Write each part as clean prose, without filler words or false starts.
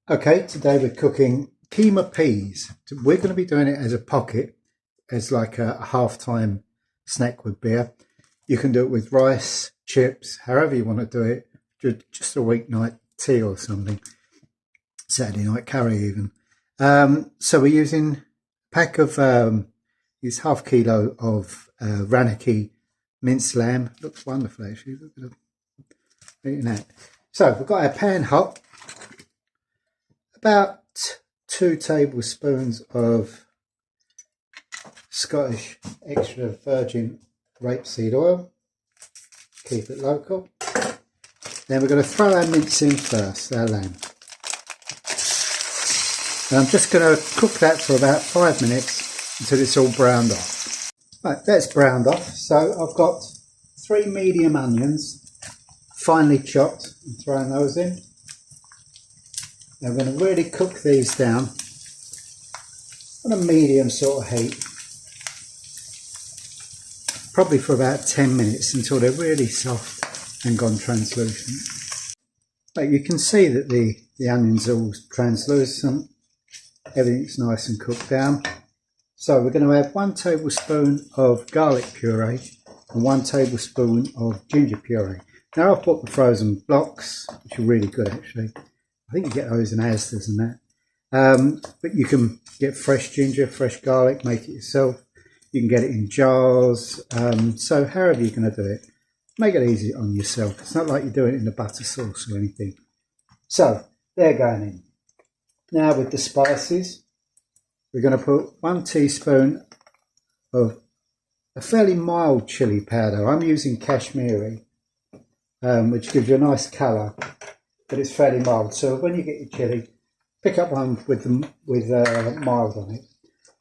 Okay, today we're cooking Keema peas. We're going to be doing it as a pocket, as like a half-time snack with beer. You can do it with rice, chips, however you want to do it. Just a weeknight tea or something. Saturday night curry even. So we're using a pack of, use half kilo of Ranaki minced lamb. Looks wonderful actually. Look at that. So we've got our pan hot. About 2 tablespoons of Scottish extra virgin rapeseed oil. Keep it local. Then we're going to throw our mince in first, our lamb. And I'm just going to cook that for about 5 minutes until it's all browned off. Right, that's browned off. So I've got 3 medium onions, finely chopped. I'm throwing those in. Now we're going to really cook these down on a medium sort of heat, probably for about 10 minutes until they're really soft and gone translucent. But you can see that the onions are all translucent, everything's nice and cooked down. So we're going to add 1 tablespoon of garlic puree and 1 tablespoon of ginger puree. Now I've bought the frozen blocks, which are really good actually. I think you get those in Asda's and that. But you can get fresh ginger, fresh garlic, make it yourself. You can get it in jars. So however you're going to do it, make it easy on yourself. It's not like you're doing it in a butter sauce or anything. So they're going in. Now with the spices, we're going to put 1 teaspoon of a fairly mild chili powder. I'm using Kashmiri, which gives you a nice colour. But it's fairly mild, so when you get your chilli, pick up one with mild on it.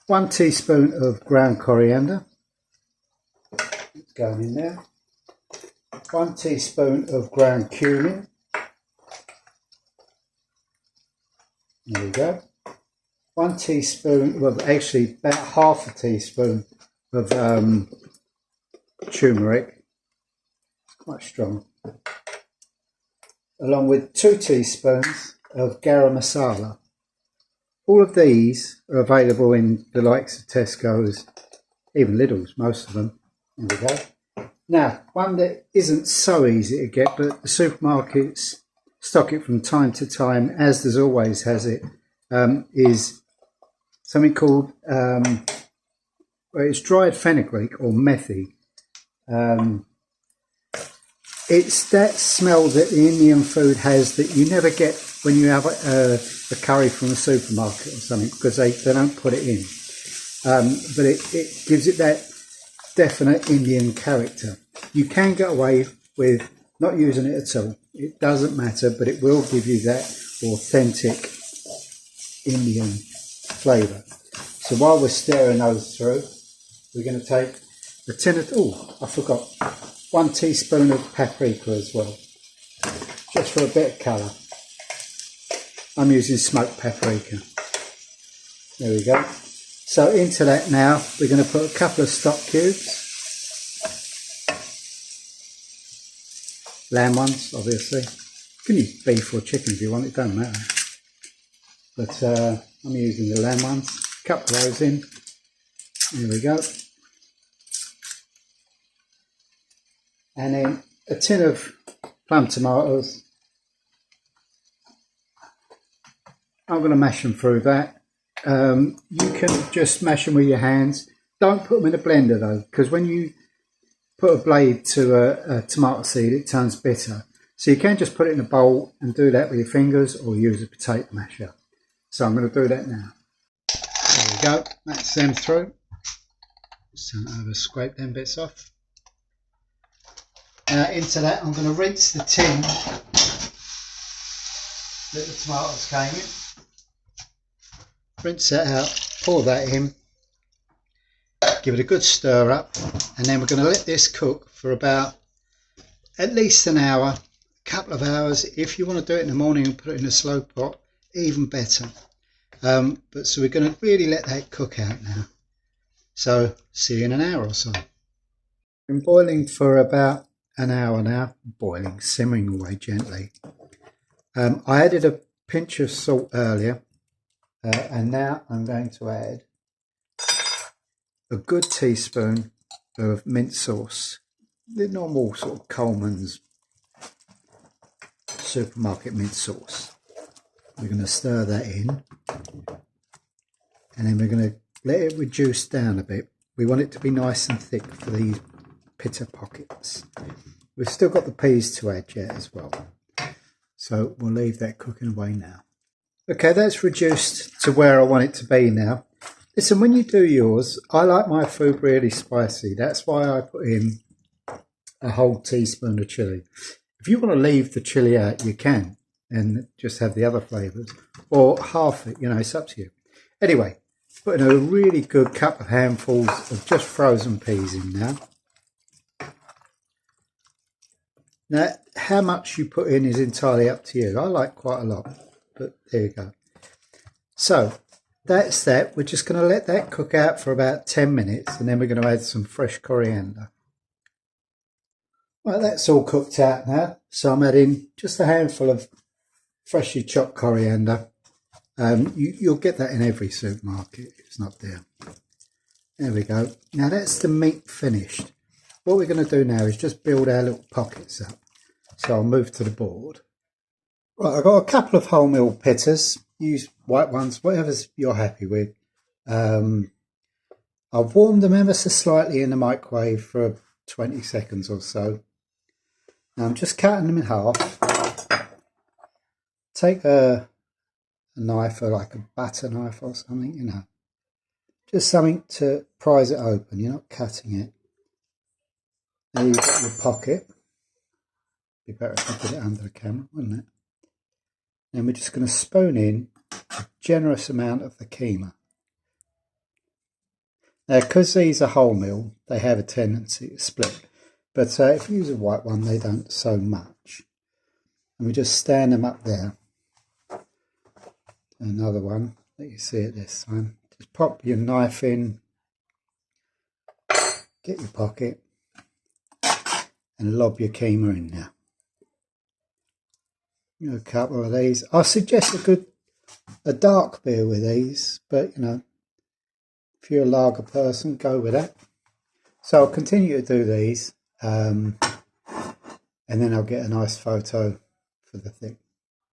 1 teaspoon of ground coriander, it's going in there. 1 teaspoon of ground cumin, there we go. 1 teaspoon, well actually about half a teaspoon of tumeric, it's quite strong. Along with 2 teaspoons of garam masala. All of these are available in the likes of Tesco's, even Lidl's, most of them. There we go. Now, one that isn't so easy to get, but the supermarkets stock it from time to time, as there's always has it, is something called, it's dried fenugreek or methi. It's that smell that the Indian food has that you never get when you have a curry from a supermarket or something, because they don't put it in. But it gives it that definite Indian character. You can get away with not using it at all. It doesn't matter, but it will give you that authentic Indian flavour. So while we're stirring those through, we're going to take a tin of, oh, I forgot, 1 teaspoon of paprika as well, just for a bit of colour. I'm using smoked paprika. There we go. So into that now, we're going to put a couple of stock cubes. Lamb ones, obviously. You can use beef or chicken if you want, it don't matter. But I'm using the lamb ones. A couple of those in. There we go. And then a tin of plum tomatoes. I'm going to mash them through that. You can just mash them with your hands. Don't put them in a blender though, because when you put a blade to a tomato seed, it turns bitter. So you can just put it in a bowl and do that with your fingers, or use a potato masher. So I'm going to do that now. There we go. That's them through. Just turn it over, scrape them bits off. Into that, I'm going to rinse the tin that the tomatoes came in. Rinse that out, pour that in, give it a good stir up, and then we're going to let this cook for about at least an hour, a couple of hours. If you want to do it in the morning and put it in a slow pot, even better. But so we're going to really let that cook out now. So see you in an hour or so. Been boiling for about an hour now, boiling, simmering away gently. I added pinch of salt earlier, and now I'm going to add a good teaspoon of mint sauce, the normal sort of Coleman's supermarket mint sauce. We're going to stir that in, and then we're going to let it reduce down a bit. We want it to be nice and thick for these pita pockets. We've still got the peas to add yet as well, so we'll leave that cooking away now. Okay, that's reduced to where I want it to be now. Listen, when you do yours, I like my food really spicy. That's why I put in a whole teaspoon of chilli. If you want to leave the chilli out, you can, and just have the other flavours, or half it, you know, it's up to you. Anyway, putting a really good couple of handfuls of just frozen peas in now. Now, how much you put in is entirely up to you. I like quite a lot, but there you go. So, that's that. We're just going to let that cook out for about 10 minutes, and then we're going to add some fresh coriander. Well, that's all cooked out now, so I'm adding just a handful of freshly chopped coriander. You'll get that in every supermarket. It's not there. There we go. Now that's the meat finished. What we're going to do now is just build our little pockets up. So I'll move to the board. Right, I've got a couple of wholemeal pitas. Use white ones, whatever you're happy with. I've warmed them ever so slightly in the microwave for 20 seconds or so. Now I'm just cutting them in half. Take a knife, or like a butter knife or something, you know, just something to prise it open. You're not cutting it. There you've got your pocket. Be better if I put it under the camera, wouldn't it? Then we're just going to spoon in a generous amount of the Keema. Now, because these are wholemeal, they have a tendency to split, but if you use a white one, they don't so much. And we just stand them up there. Another one, let you see it this time. Just pop your knife in, get your pocket, and lob your Keema in there. You know, a couple of these. I suggest a dark beer with these, but you know, if you're a lager person, go with that. So I'll continue to do these, and then I'll get a nice photo for the thing.